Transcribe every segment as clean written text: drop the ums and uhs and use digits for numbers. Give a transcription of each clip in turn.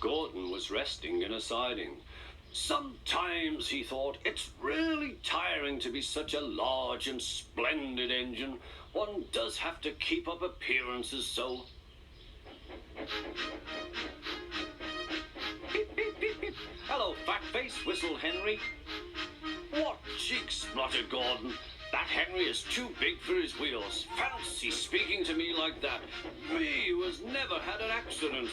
Gordon was resting in a siding. Sometimes, he thought, it's really tiring to be such a large and splendid engine. One does have to keep up appearances, so... Beep, beep, beep, beep. Hello, fat face, whistled Henry. What cheeks, spluttered Gordon. That Henry is too big for his wheels. Fancy speaking to me like that. Me, who has never had an accident.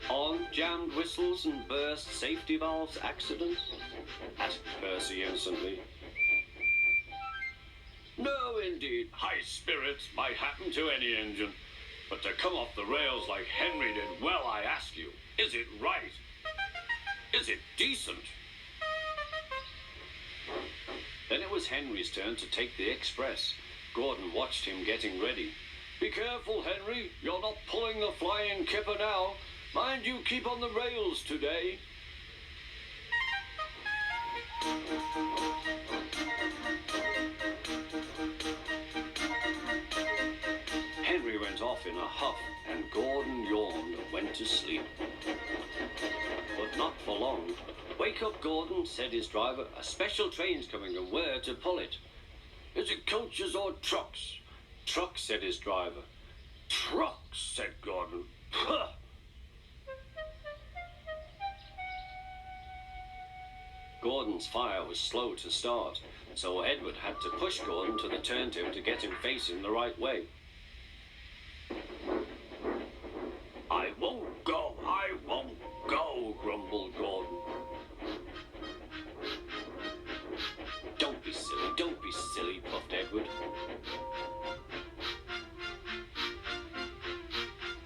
On jammed whistles and burst safety valves accidents? Asked Percy innocently. No, indeed. High spirits might happen to any engine. But to come off the rails like Henry did, well, I ask you, is it right? Is it decent? Then it was Henry's turn to take the express. Gordon watched him getting ready. Be careful, Henry. You're not pulling the flying kipper now. Mind you keep on the rails today. Henry went off in a huff, and Gordon yawned and went to sleep. But not for long. Wake up, Gordon, said his driver. A special train's coming, and where to pull it? Is it coaches or trucks? Trucks, said his driver. Trucks, said Gordon. Puh! Gordon's fire was slow to start, so Edward had to push Gordon to the turntable to get him facing the right way. I won't go, grumbled Gordon. Don't be silly, puffed Edward.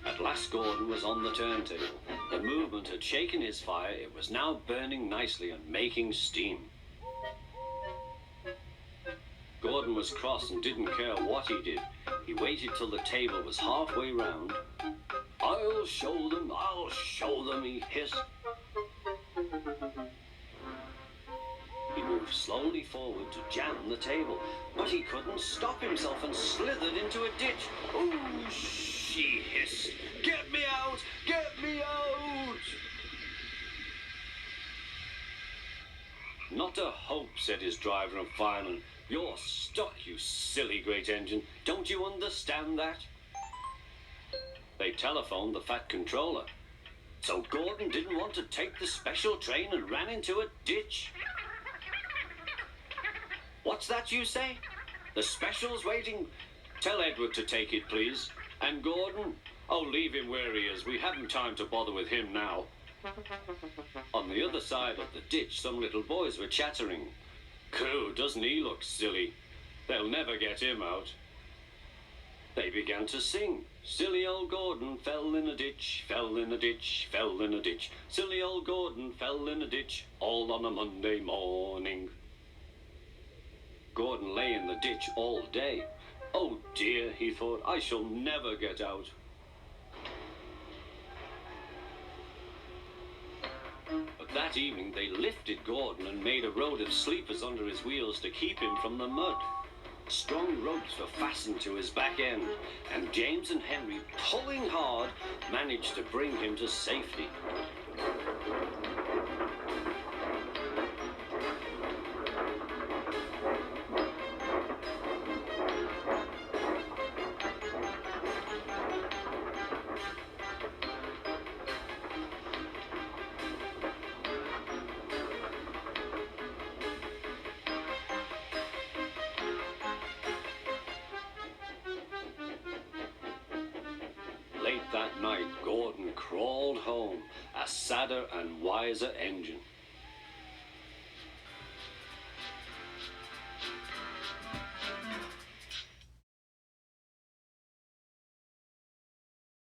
At last Gordon was on the turntable. The movement had shaken his fire. It was now burning nicely and making steam. Gordon was cross and didn't care what he did. He waited till the table was halfway round. I'll show them, he hissed. He moved slowly forward to jam the table, but he couldn't stop himself and slithered into a ditch. Ooh, she hissed. Get me out! Get me out! Not a hope, said his driver and fireman. You're stuck, you silly great engine. Don't you understand that? They telephoned the Fat Controller. So Gordon didn't want to take the special train and ran into a ditch. What's that you say? The special's waiting. Tell Edward to take it, please. And Gordon? Oh, leave him where he is. We haven't time to bother with him now. On the other side of the ditch, some little boys were chattering. Coo, doesn't he look silly? They'll never get him out. They began to sing. Silly old Gordon fell in a ditch, fell in a ditch, fell in a ditch. Silly old Gordon fell in a ditch, all on a Monday morning. Gordon lay in the ditch all day. Oh dear, he thought, I shall never get out. But that evening they lifted Gordon and made a road of sleepers under his wheels to keep him from the mud. Strong ropes were fastened to his back end, and James and Henry, pulling hard, managed to bring him to safety. Late that night, Gordon crawled home, a sadder and wiser engine.